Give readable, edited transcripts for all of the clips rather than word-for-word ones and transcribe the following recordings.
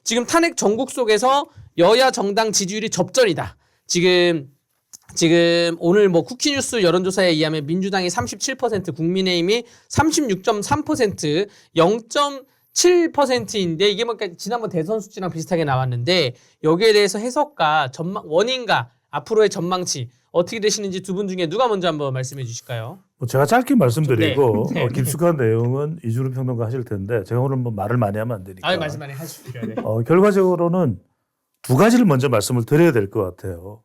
지금 탄핵 전국 속에서 여야 정당 지지율이 접전이다. 지금 오늘 뭐 쿠키뉴스 여론조사에 의하면 민주당이 37%, 국민의힘이 36.3%, 0.7%인데 이게 뭐 지난번 대선 수치랑 비슷하게 나왔는데 여기에 대해서 해석과 원인과 앞으로의 전망치 어떻게 되시는지 두 분 중에 누가 먼저 한번 말씀해 주실까요? 뭐 제가 짧게 말씀드리고 네. 깊숙한 내용은 이준우 평론가 하실 텐데 제가 오늘 뭐 말을 많이 하면 안 되니까. 말씀 많이 하시죠. 네. 결과적으로는 두 가지를 먼저 말씀을 드려야 될 것 같아요.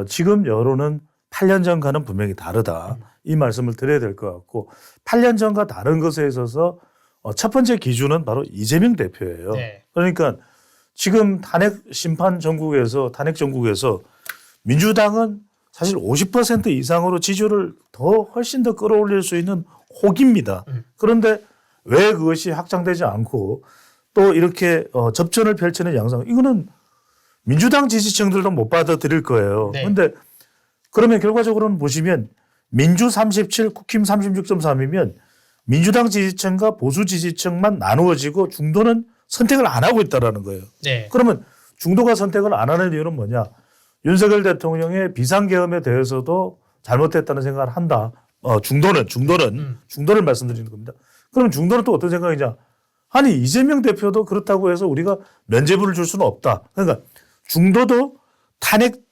지금 여론은 8년 전과는 분명히 다르다. 이 말씀을 드려야 될 것 같고 8년 전과 다른 것에 있어서 첫 번째 기준은 바로 이재명 대표예요. 네. 그러니까 지금 탄핵 전국에서 민주당은 사실 50% 이상으로 지지율을 훨씬 더 끌어올릴 수 있는 혹입니다. 그런데 왜 그것이 확장되지 않고 또 이렇게 접전을 펼치는 양상, 이거는 민주당 지지층들도 못 받아들일 거예요. 그런데 그러면 결과적으로는 보시면 민주 37, 국힘 36.3이면 민주당 지지층과 보수 지지층만 나누어지고 중도는 선택을 안 하고 있다라는 거예요. 네. 그러면 중도가 선택을 안 하는 이유는 뭐냐? 윤석열 대통령의 비상계엄에 대해서도 잘못됐다는 생각을 한다. 중도를 말씀드리는 겁니다. 그럼 중도는 또 어떤 생각이냐? 아니 이재명 대표도 그렇다고 해서 우리가 면죄부를 줄 수는 없다. 그러니까 중도도 탄핵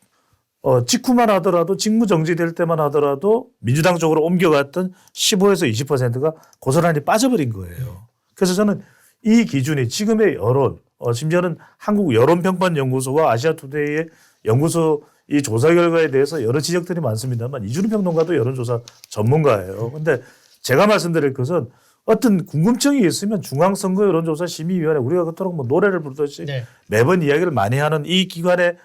직후만 하더라도 직무정지될 때만 하더라도 민주당 쪽으로 옮겨갔던 15에서 20%가 고스란히 빠져버린 거예요. 그래서 저는 이 기준이 지금의 여론, 심지어는 한국 여론평판연구소와 아시아투데이의 연구소 이 조사 결과에 대해서 여러 지적들이 많습니다만 이준우 평론가도 여론조사 전문가예요. 그런데 제가 말씀드릴 것은 어떤 궁금증이 있으면 중앙선거 여론조사 심의위원회 우리가 그토록 뭐 노래를 부르듯이 매번 이야기를 많이 하는 이 기관의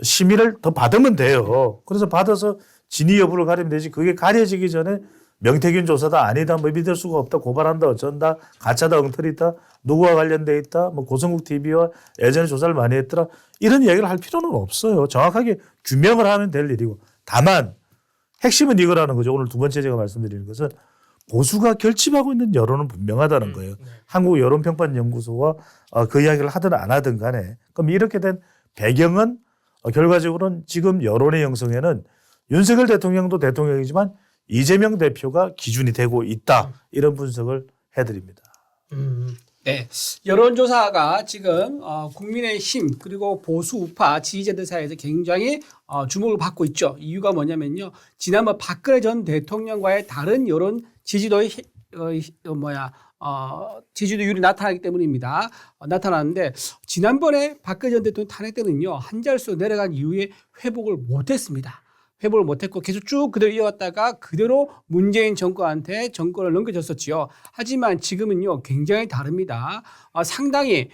심의를 더 받으면 돼요. 그래서 받아서 진위 여부를 가리면 되지. 그게 가려지기 전에 명태균 조사다 아니다 뭐 믿을 수가 없다 고발한다 어쩐다 가짜다 엉터리다 누구와 관련돼 있다 뭐 고성국 TV와 예전에 조사를 많이 했더라 이런 이야기를 할 필요는 없어요. 정확하게 규명을 하면 될 일이고 다만 핵심은 이거라는 거죠. 오늘 두 번째 제가 말씀드리는 것은 보수가 결집하고 있는 여론은 분명하다는 거예요. 한국 여론평판연구소와 그 이야기를 하든 안 하든 간에 그럼 이렇게 된 배경은 결과적으로는 지금 여론의 형성에는 윤석열 대통령도 대통령이지만 이재명 대표가 기준이 되고 있다. 이런 분석을 해드립니다. 네, 여론조사가 지금 국민의힘 그리고 보수 우파 지지자들 사이에서 굉장히 주목을 받고 있죠. 이유가 뭐냐면요. 지난번 박근혜 전 대통령과의 다른 여론 지지도의 지지도율이 나타나기 때문입니다. 나타나는데 지난번에 박근혜 전 대통령 탄핵 때는요. 한 자릿수 내려간 이후에 회복을 못했습니다. 회복을 못했고 계속 쭉 그대로 이어왔다가 그대로 문재인 정권한테 정권을 넘겨줬었지요. 하지만 지금은요 굉장히 다릅니다. 상당히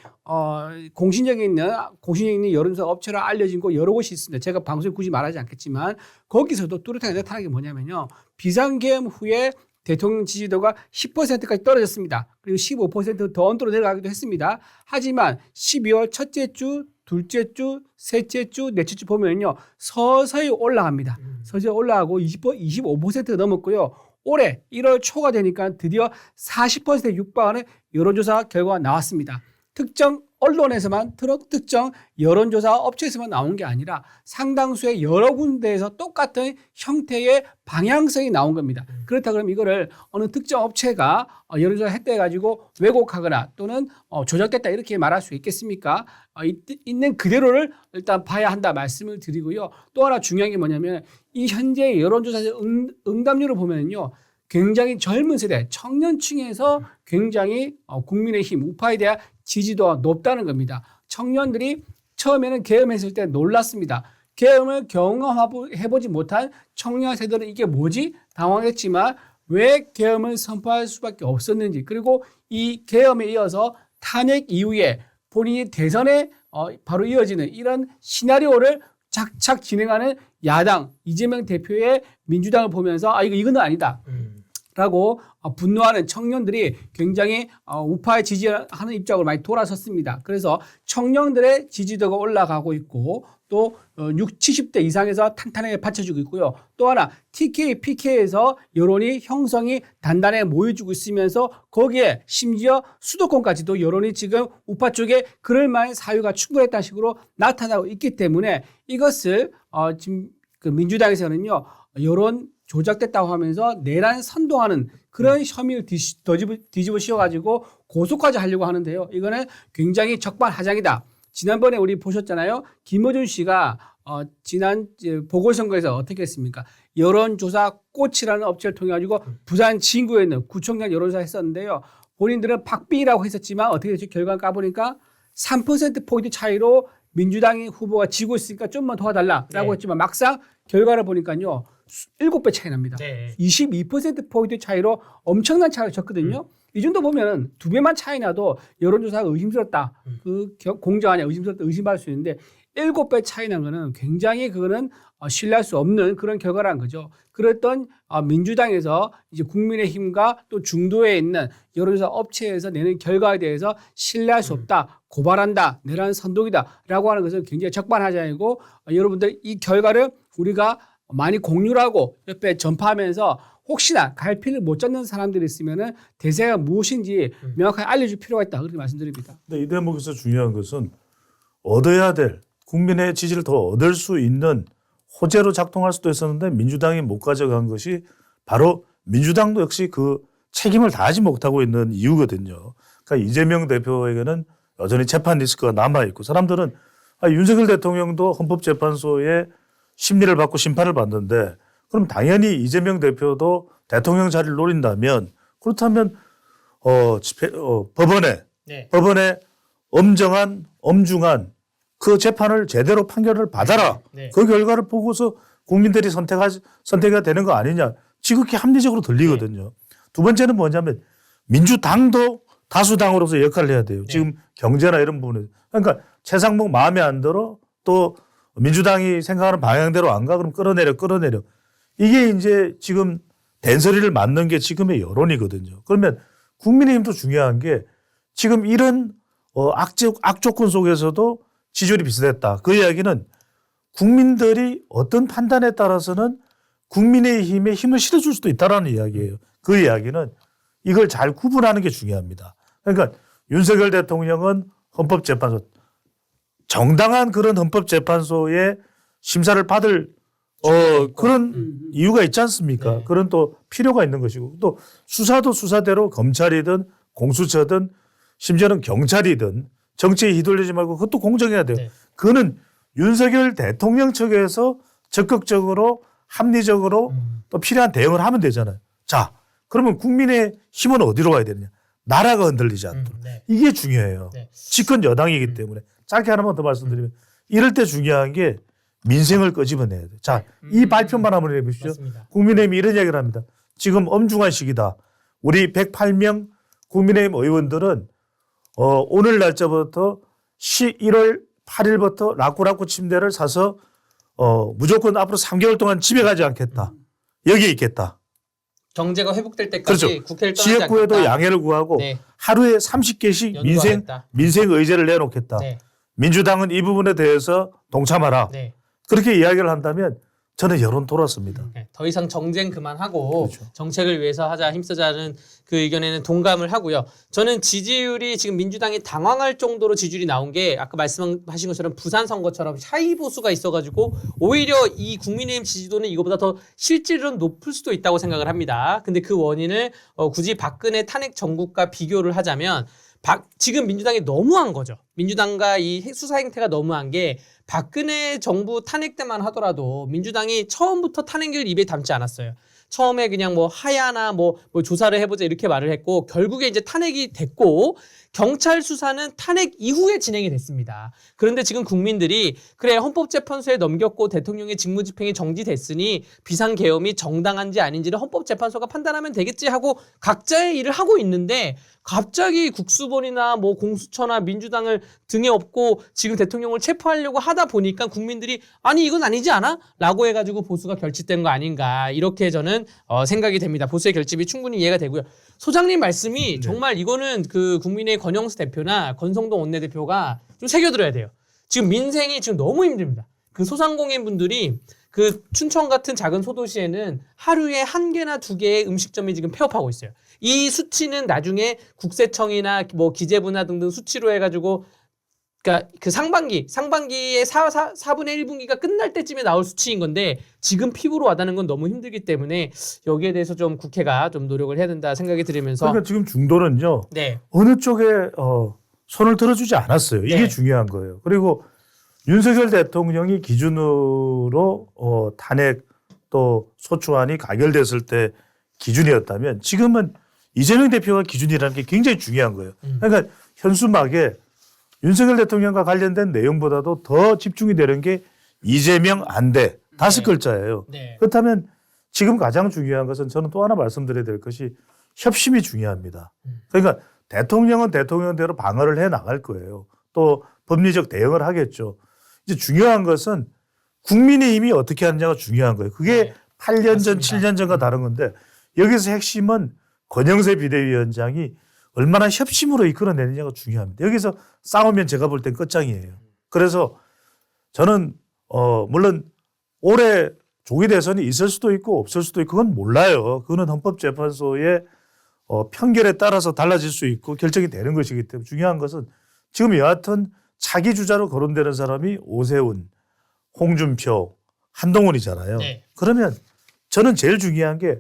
공신력 있는 여론조사 업체로 알려진 곳 여러 곳이 있습니다. 제가 방송에 굳이 말하지 않겠지만 거기서도 뚜렷하게 나타나는 게 뭐냐면요. 비상계엄 후에 대통령 지지도가 10%까지 떨어졌습니다. 그리고 15%더 언더로 내려가기도 했습니다. 하지만 12월 첫째 주, 둘째 주, 셋째 주, 넷째 주 보면요. 서서히 올라갑니다. 서서히 올라가고 25%가 넘었고요. 올해 1월 초가 되니까 드디어 40%에 육박하는 여론조사 결과가 나왔습니다. 특정 언론에서만 특정 여론조사 업체에서만 나온 게 아니라 상당수의 여러 군데에서 똑같은 형태의 방향성이 나온 겁니다. 그렇다 그러면 이거를 어느 특정 업체가 여론조사 했다 해가지고 왜곡하거나 또는 조작됐다 이렇게 말할 수 있겠습니까? 있는 그대로를 일단 봐야 한다 말씀을 드리고요. 또 하나 중요한 게 뭐냐면 이 현재 여론조사 응답률을 보면요. 굉장히 젊은 세대, 청년층에서 굉장히 국민의힘, 우파에 대한 지지도가 높다는 겁니다. 청년들이 처음에는 계엄했을 때 놀랐습니다. 계엄을 경험해보지 못한 청년 세대는 이게 뭐지? 당황했지만 왜 계엄을 선포할 수밖에 없었는지 그리고 이 계엄에 이어서 탄핵 이후에 본인이 대선에 바로 이어지는 이런 시나리오를 착착 진행하는 야당 이재명 대표의 민주당을 보면서 이거는 아니다. 라고 분노하는 청년들이 굉장히 우파에 지지하는 입장으로 많이 돌아섰습니다. 그래서 청년들의 지지도가 올라가고 있고 또 60, 70대 이상에서 탄탄하게 받쳐주고 있고요. 또 하나 TK, PK에서 여론이 형성이 단단하게 모여주고 있으면서 거기에 심지어 수도권까지도 여론이 지금 우파 쪽에 그럴 만한 사유가 충분했다는 식으로 나타나고 있기 때문에 이것을 지금 그 민주당에서는요 여론 조작됐다고 하면서 내란 선동하는 그런 혐의를 뒤집어 씌워가지고 고소까지 하려고 하는데요. 이거는 굉장히 적반하장이다. 지난번에 우리 보셨잖아요. 김어준 씨가 지난 보궐선거에서 어떻게 했습니까? 여론조사 꽃이라는 업체를 통해 가지고 부산 진구에 있는 구청장 여론조사 했었는데요. 본인들은 박빙이라고 했었지만 어떻게 됐죠? 결과를 까보니까 3%포인트 차이로 민주당의 후보가 지고 있으니까 좀만 도와달라라고 했지만 막상 결과를 보니까요. 7배 차이 납니다. 22%포인트 차이로 엄청난 차이를 졌거든요. 이 정도 보면 2배만 차이 나도 여론조사가 의심스럽다. 그 공정하냐 의심스럽다 의심받을 수 있는데 7배 차이 난 거는 굉장히 그거는 신뢰할 수 없는 그런 결과라는 거죠. 그랬던 민주당에서 이제 국민의힘과 또 중도에 있는 여론조사 업체에서 내는 결과에 대해서 신뢰할 수 없다. 고발한다. 내란 선동이다. 라고 하는 것은 굉장히 적반하장이고 여러분들 이 결과를 우리가 많이 공유를 하고 옆에 전파하면서 혹시나 갈피를 못 잡는 사람들이 있으면은 대세가 무엇인지 명확하게 알려줄 필요가 있다. 그렇게 말씀드립니다. 근데 이 대목에서 중요한 것은 얻어야 될 국민의 지지를 더 얻을 수 있는 호재로 작동할 수도 있었는데 민주당이 못 가져간 것이 바로 민주당도 역시 그 책임을 다하지 못하고 있는 이유거든요. 그러니까 이재명 대표에게는 여전히 재판 리스크가 남아있고 사람들은 윤석열 대통령도 헌법재판소에 심리를 받고 심판을 받는데 그럼 당연히 이재명 대표도 대통령 자리를 노린다면 그렇다면 법원에 엄중한 그 재판을 제대로 판결을 받아라. 그 결과를 보고서 국민들이 선택해야 되는 거 아니냐. 지극히 합리적으로 들리거든요. 두 번째는 뭐냐면 민주당도 다수당으로서 역할을 해야 돼요. 지금 경제나 이런 부분에. 그러니까 최상목 마음에 안 들어 또 민주당이 생각하는 방향대로 안 가 그럼 끌어내려. 이게 이제 지금 된소리를 맞는 게 지금의 여론이거든요. 그러면 국민의힘도 중요한 게 지금 이런 악조건 속에서도 지지율이 비슷했다. 그 이야기는 국민들이 어떤 판단에 따라서는 국민의힘에 힘을 실어줄 수도 있다라는 이야기예요. 그 이야기는 이걸 잘 구분하는 게 중요합니다. 그러니까 윤석열 대통령은 헌법재판소 정당한 그런 헌법재판소의 심사를 받을 그런 이유가 있지 않습니까? 그런 또 필요가 있는 것이고 또 수사도 수사대로 검찰이든 공수처든 심지어는 경찰이든 정치에 휘둘리지 말고 그것도 공정해야 돼요. 그거는 윤석열 대통령 측에서 적극적으로 합리적으로 또 필요한 대응을 하면 되잖아요. 자, 그러면 국민의 힘은 어디로 가야 되느냐? 나라가 흔들리지 않도록. 이게 중요해요. 집권 여당이기 때문에. 짧게 하나만 더 말씀드리면 이럴 때 중요한 게 민생을 끄집어내야 돼요. 자, 이 발표만 한번 해보십시오. 국민의힘이 이런 이야기를 합니다. 지금 엄중한 시기다. 우리 108명 국민의힘 의원들은 오늘 날짜부터 1월 8일부터 라꾸라꾸 침대를 사서 무조건 앞으로 3개월 동안 집에 가지 않겠다. 여기에 있겠다. 경제가 회복될 때까지 그렇죠. 국회를 떠나지 않겠다. 지역구에도 양해를 구하고 하루에 30개씩 민생 의제를 내놓겠다. 민주당은 이 부분에 대해서 동참하라. 그렇게 이야기를 한다면 저는 여론 돌았습니다. 더 이상 정쟁 그만하고 그렇죠. 정책을 위해서 하자 힘쓰자는 그 의견에는 동감을 하고요. 저는 지지율이 지금 민주당이 당황할 정도로 지지율이 나온 게 아까 말씀하신 것처럼 부산 선거처럼 샤이 보수가 있어가지고 오히려 이 국민의힘 지지도는 이거보다 더 실질은 높을 수도 있다고 생각을 합니다. 근데 그 원인을 굳이 박근혜 탄핵 정국과 비교를 하자면 지금 민주당이 너무한 거죠. 민주당과 이 수사 행태가 너무한 게 박근혜 정부 탄핵 때만 하더라도 민주당이 처음부터 탄핵을 입에 담지 않았어요. 처음에 그냥 뭐 하야나 뭐 조사를 해보자 이렇게 말을 했고 결국에 이제 탄핵이 됐고 경찰 수사는 탄핵 이후에 진행이 됐습니다. 그런데 지금 국민들이 그래 헌법재판소에 넘겼고 대통령의 직무집행이 정지됐으니 비상계엄이 정당한지 아닌지를 헌법재판소가 판단하면 되겠지 하고 각자의 일을 하고 있는데 갑자기 국수본이나 뭐 공수처나 민주당을 등에 업고 지금 대통령을 체포하려고 하다 보니까 국민들이 아니 이건 아니지 않아? 라고 해가지고 보수가 결집된 거 아닌가 이렇게 저는 저는 생각이 됩니다. 보수의 결집이 충분히 이해가 되고요. 소장님 말씀이 정말 이거는 그 국민의 권영수 대표나 권성동 원내대표가 좀 새겨들어야 돼요. 지금 민생이 지금 너무 힘듭니다. 그 소상공인 분들이 그 춘천 같은 작은 소도시에는 하루에 1개나 2개의 음식점이 지금 폐업하고 있어요. 이 수치는 나중에 국세청이나 뭐 기재부나 등등 수치로 해가지고 그러니까 그 상반기의 4분의 1분기가 끝날 때쯤에 나올 수치인 건데 지금 피부로 와닿는 건 너무 힘들기 때문에 여기에 대해서 좀 국회가 좀 노력을 해야 된다 생각이 들으면서 그러니까 지금 중도는요. 네. 어느 쪽에 손을 들어주지 않았어요. 이게 네. 중요한 거예요. 그리고 윤석열 대통령이 기준으로 탄핵 또 소추안이 가결됐을 때 기준이었다면 지금은 이재명 대표가 기준이라는 게 굉장히 중요한 거예요. 그러니까 현수막에 윤석열 대통령과 관련된 내용보다도 더 집중이 되는 게 이재명 안 돼. 5글자예요. 네. 그렇다면 지금 가장 중요한 것은 저는 또 하나 말씀드려야 될 것이 협심이 중요합니다. 그러니까 대통령은 대통령대로 방어를 해 나갈 거예요. 또 법리적 대응을 하겠죠. 이제 중요한 것은 국민의힘이 어떻게 하느냐가 중요한 거예요. 그게 네. 8년 전, 맞습니다. 7년 전과 다른 건데 여기서 핵심은 권영세 비대위원장이 얼마나 협심으로 이끌어내느냐가 중요합니다. 여기서 싸우면 제가 볼 땐 끝장이에요. 그래서 저는 물론 올해 조기 대선이 있을 수도 있고 없을 수도 있고 그건 몰라요. 그거는 헌법재판소의 판결에 따라서 달라질 수 있고 결정이 되는 것이기 때문에 중요한 것은 지금 여하튼 차기 주자로 거론되는 사람이 오세훈, 홍준표, 한동훈이잖아요. 네. 그러면 저는 제일 중요한 게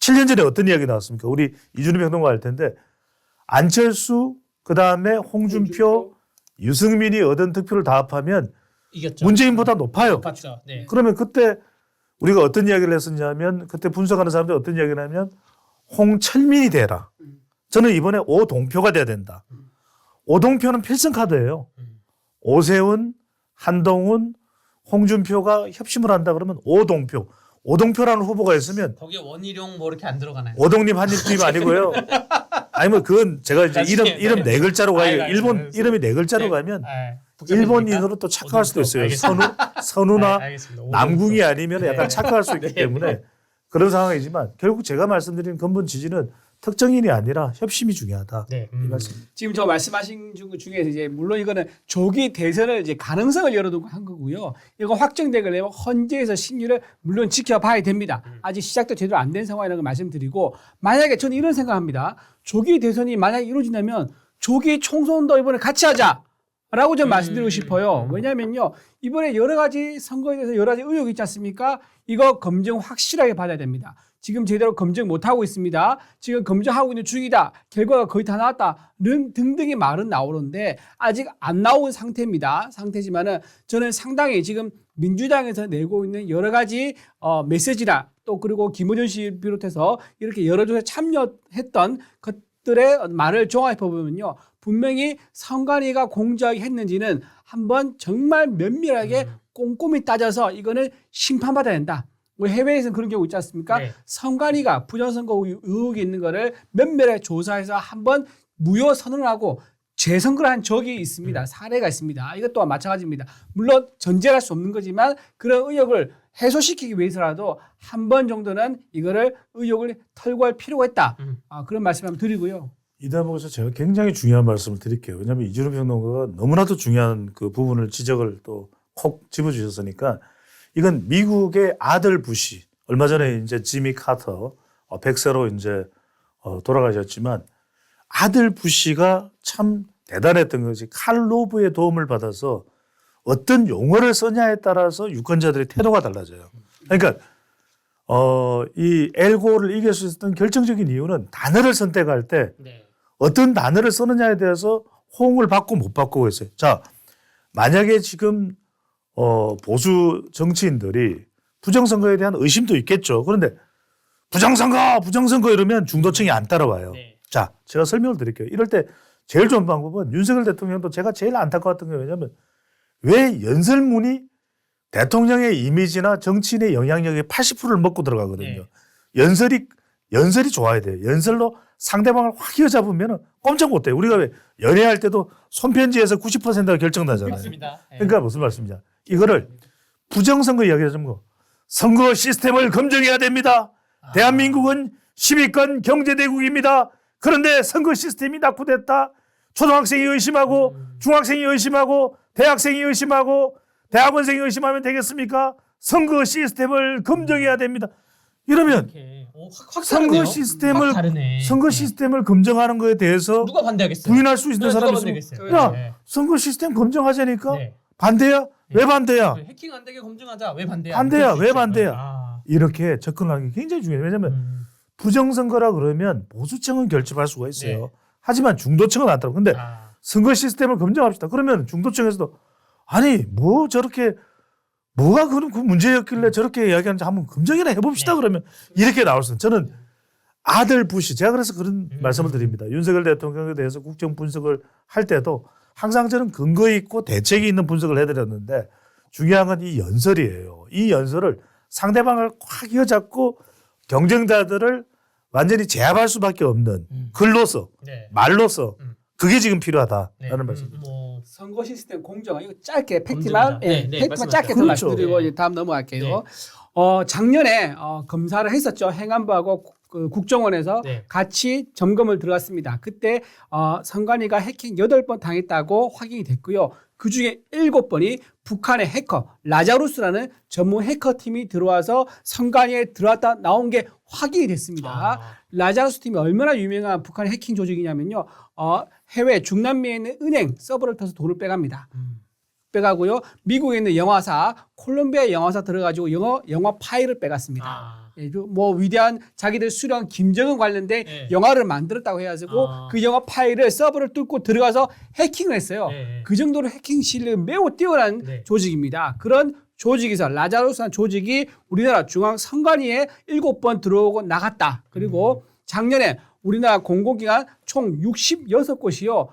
7년 전에 어떤 이야기 나왔습니까? 우리 이준우 평론가 할 텐데 안철수 그다음에 홍준표, 유승민이 얻은 득표를 다 합하면 이겼죠. 문재인보다 높아요. 봤죠. 네. 그러면 그때 우리가 어떤 이야기를 했었냐면 그때 분석하는 사람들이 어떤 이야기를 하면 홍철민이 되라. 저는 이번에 오동표가 돼야 된다. 오동표는 필승카드예요. 오세훈, 한동훈, 홍준표가 협심을 한다 그러면 오동표. 오동표라는 후보가 있으면 거기에 원희룡 뭐 이렇게 안 들어가나요? 오동님 한입 아니고요. 아니면 그건 제가 이제 나중에, 이름 네 글자로 가요. 아이고, 일본 알겠습니다. 이름이 네 글자로 네. 가면 복잡해집니까? 일본인으로 또 착각할 수도 있어요. 알겠습니다. 선우나 알겠습니다. 남궁이 아니면 약간 네. 착각할 수 있기 네. 때문에 그런 상황이지만 결국 제가 말씀드린 근본 지지는 특정인이 아니라 협심이 중요하다. 네. 이 말씀. 지금 저 말씀하신 것 중에서 이제 물론 이거는 조기 대선을 이제 가능성을 열어두고 한 거고요. 이거 확정되려면 헌재에서 신유를 물론 지켜봐야 됩니다. 아직 시작도 제대로 안 된 상황이라는 걸 말씀드리고 만약에 저는 이런 생각합니다. 조기 대선이 만약에 이루어진다면 조기 총선도 이번에 같이 하자. 라고 좀 말씀드리고 싶어요. 왜냐면요. 이번에 여러 가지 선거에 대해서 여러 가지 의혹이 있지 않습니까? 이거 검증 확실하게 받아야 됩니다. 지금 제대로 검증 못하고 있습니다. 지금 검증하고 있는 중이다. 결과가 거의 다 나왔다. 등등의 말은 나오는데 아직 안 나온 상태지만은 저는 상당히 지금 민주당에서 내고 있는 여러 가지 메시지나 또 그리고 김어준 씨 비롯해서 이렇게 여러 조사에 참여했던 것들의 말을 종합해 보면요. 분명히 선관위가 공정하게 했는지는 한번 정말 면밀하게 꼼꼼히 따져서 이거는 심판받아야 된다. 우리 해외에서는 그런 경우 있지 않습니까? 네. 선관위가 부정선거 의혹이 있는 거를 면밀하게 조사해서 한번 무효 선언을 하고 재선거를 한 적이 있습니다. 사례가 있습니다. 이것 또한 마찬가지입니다. 물론 전제할 수 없는 거지만 그런 의혹을 해소시키기 위해서라도 한 번 정도는 이거를 의혹을 털고할 필요가 있다. 그런 말씀 한번 드리고요. 이 대목에서 제가 굉장히 중요한 말씀을 드릴게요. 왜냐하면 이준우 평론가가 너무나도 중요한 그 부분을 지적을 또 콕 집어주셨으니까 이건 미국의 아들 부시 얼마 전에 이제 지미 카터 100세로 이제 돌아가셨지만 아들 부시가 참 대단했던 것이 칼 로브의 도움을 받아서 어떤 용어를 쓰냐에 따라서 유권자들의 태도가 달라져요. 그러니까 이 엘고를 이길 수 있었던 결정적인 이유는 단어를 선택할 때 네. 어떤 단어를 쓰느냐에 대해서 호응을 받고 못 받고 있어요. 자, 만약에 지금 보수 정치인들이 부정선거에 대한 의심도 있겠죠. 그런데 부정선거 이러면 중도층이 안 따라와요. 네. 자, 제가 설명을 드릴게요. 이럴 때 제일 좋은 방법은 윤석열 대통령도 제가 제일 안타까웠던 게 왜냐하면 왜 연설문이 대통령의 이미지나 정치인의 영향력의 80%를 먹고 들어가거든요. 네. 연설이 좋아야 돼요. 연설로 상대방을 확 휘어잡으면 꼼짝 못 해요. 우리가 왜 연애할 때도 손편지에서 90%가 결정나잖아요. 맞습니다. 네. 그러니까 무슨 말씀이냐. 이거를 부정선거 이야기하자면 선거 시스템을 검증해야 됩니다. 대한민국은 10위권 경제대국입니다. 그런데 선거 시스템이 낙후됐다. 초등학생이 의심하고 중학생이 의심하고 대학생이 의심하고 대학원생이 의심하면 되겠습니까? 선거 시스템을 검증해야 됩니다. 이러면 확 선거 다르네요. 시스템을 확 다르네. 선거 네. 시스템을 검증하는 것에 대해서 누가 반대하겠어요? 부인할 수 있는 네, 사람이 누가 있으면 반대하겠어요? 야 네. 선거 시스템 검증하자니까 네. 반대야? 왜 반대야? 네, 해킹 안 되게 검증하자. 왜 반대야? 반대야. 그럴 수 왜 있죠. 반대야? 아. 이렇게 접근하는 게 굉장히 중요해요. 왜냐하면 부정선거라 그러면 보수층은 결집할 수가 있어요. 네. 하지만 중도층은 안 따라요. 근데 아. 선거 시스템을 검증합시다. 그러면 중도층에서도 아니 뭐 저렇게 뭐가 그 문제였길래 저렇게 이야기하는지 한번 검증이나 해봅시다. 네. 그러면 이렇게 나올 수 있어요. 저는 아들 부시 제가 그래서 그런 말씀을 드립니다. 윤석열 대통령에 대해서 국정 분석을 할 때도 항상 저는 근거 있고 대책이 있는 분석을 해드렸는데 중요한 건 이 연설이에요. 이 연설을 상대방을 확 휘어잡고 경쟁자들을 완전히 제압할 수밖에 없는 글로서 네. 말로서 그게 지금 필요하다라는 네. 말씀. 뭐 선거 시스템 공정화 이거 짧게 검증하자. 팩트만 예, 네, 팩트만 말씀하세요. 짧게 더 그렇죠. 말씀드리고 네. 이제 다음 넘어갈게요. 네. 작년에 검사를 했었죠. 행안부하고 그 국정원에서 네. 같이 점검을 들어갔습니다. 그때 선관위가 해킹 8번 당했다고 확인이 됐고요. 그중에 7번이 북한의 해커 라자루스라는 전문 해커팀이 들어와서 선관위에 들어왔다 나온 게 확인이 됐습니다. 아. 라자루스 팀이 얼마나 유명한 북한의 해킹 조직이냐면요. 해외 중남미에 있는 은행 서버를 타서 돈을 빼갑니다. 빼가고요. 미국에 있는 영화사 콜롬비아 영화사 들어가지고 영화 파일을 빼갔습니다. 아. 예, 뭐 위대한 자기들 수령 김정은 관련된 네. 영화를 만들었다고 해가지고 아. 그 영화 파일을 서버를 뚫고 들어가서 해킹을 했어요. 네. 그 정도로 해킹 실력이 매우 뛰어난 네. 조직입니다. 그런 조직에서 라자루스라는 조직이 우리나라 중앙선관위에 7번 들어오고 나갔다. 그리고 작년에 우리나라 공공기관 총 66곳이요.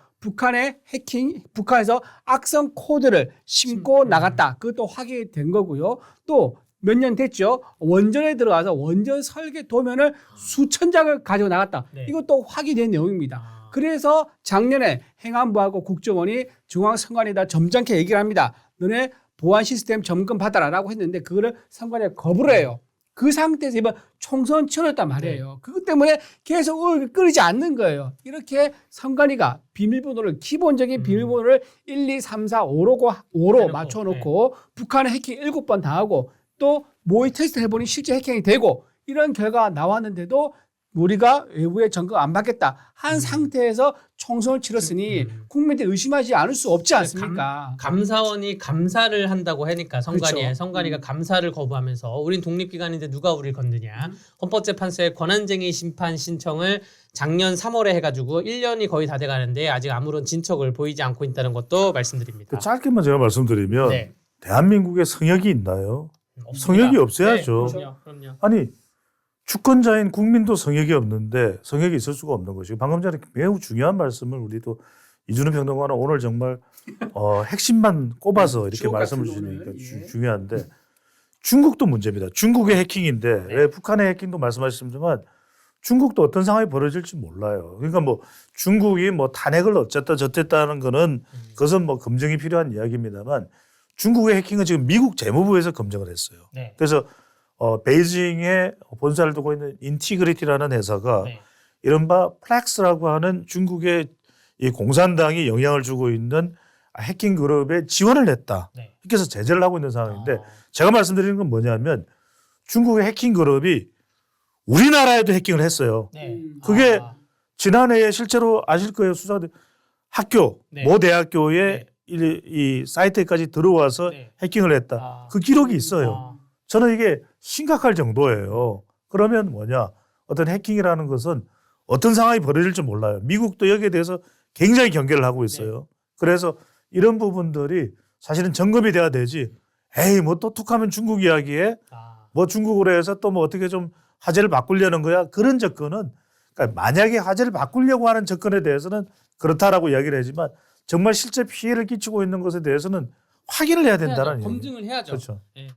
북한에서 악성 코드를 심고 나갔다. 그것도 확인이 된 거고요. 또 몇 년 됐죠. 원전에 들어가서 원전 설계 도면을 수천 장을 가지고 나갔다. 네. 이것도 확인된 내용입니다. 아. 그래서 작년에 행안부하고 국정원이 중앙선관위에다 점잖게 얘기를 합니다. 너네 보안 시스템 점검 받아라라고 했는데 그거를 선관위가 거부를 해요. 그 상태에서 이번 총선 치렀단 말이에요. 그것 때문에 계속 끊이지 않는 거예요. 이렇게 선관위가 비밀번호를 기본적인 비밀번호를 1, 2, 3, 4, 5로 맞춰놓고 북한에 해킹 7번 당하고 또 모의 테스트 해보니 실제 해킹이 되고 이런 결과가 나왔는데도 우리가 외부에 점검 안 받겠다 한 상태에서 총선을 치렀으니 국민들이 의심하지 않을 수 없지 않습니까? 감사원이 감사를 한다고 하니까 선관위에 그렇죠. 선관위가 감사를 거부하면서 우린 독립기관인데 누가 우리를 건드냐. 헌법재판소에 권한쟁의 심판 신청을 작년 3월에 해가지고 1년이 거의 다 돼가는데 아직 아무런 진척을 보이지 않고 있다는 것도 말씀드립니다. 짧게만 제가 말씀드리면 네. 대한민국에 성역이 있나요? 없습니다. 성역이 없어야죠. 네, 그럼요. 아니 주권자인 국민도 성역이 없는데 성역이 있을 수가 없는 것이고 방금 전에 매우 중요한 말씀을 우리도 이준우 평론가는 오늘 정말 핵심만 꼽아서 이렇게 주옥 말씀을 같은 주시니까 오늘, 예. 중요한데 중국도 문제입니다. 중국의 해킹인데 왜 북한의 해킹도 말씀하셨지만 중국도 어떤 상황이 벌어질지 몰라요. 그러니까 뭐 중국이 뭐 탄핵을 어쨌다 저쨌다는 거는 그것은 뭐 검증이 필요한 이야기입니다만 중국의 해킹은 지금 미국 재무부에서 검증을 했어요. 네. 그래서 베이징에 본사를 두고 있는 인티그리티라는 회사가 네. 이른바 플렉스라고 하는 중국의 이 공산당이 영향을 주고 있는 해킹 그룹에 지원을 했다. 네. 이렇게 해서 제재를 하고 있는 상황인데 아. 제가 말씀드리는 건 뭐냐면 중국의 해킹 그룹이 우리나라에도 해킹을 했어요. 네. 그게 아. 지난해에 실제로 아실 거예요. 수사들 학교 네. 모 대학교에 네. 이 사이트까지 들어와서 네. 해킹을 했다. 아. 그 기록이 있어요. 아. 저는 이게 심각할 정도예요. 그러면 뭐냐? 어떤 해킹이라는 것은 어떤 상황이 벌어질지 몰라요. 미국도 여기에 대해서 굉장히 경계를 하고 있어요. 그래서 이런 부분들이 사실은 점검이 돼야 되지. 에이 뭐 또 툭하면 중국 이야기에 아. 뭐 중국으로 해서 또 뭐 어떻게 좀 화제를 바꾸려는 거야. 그런 접근은 그러니까 만약에 화제를 바꾸려고 하는 접근에 대해서는 그렇다라고 이야기를 하지만 정말 실제 피해를 끼치고 있는 것에 대해서는 확인을 해야 된다는 얘기예요. 검증을 해야죠. 그렇죠. 예.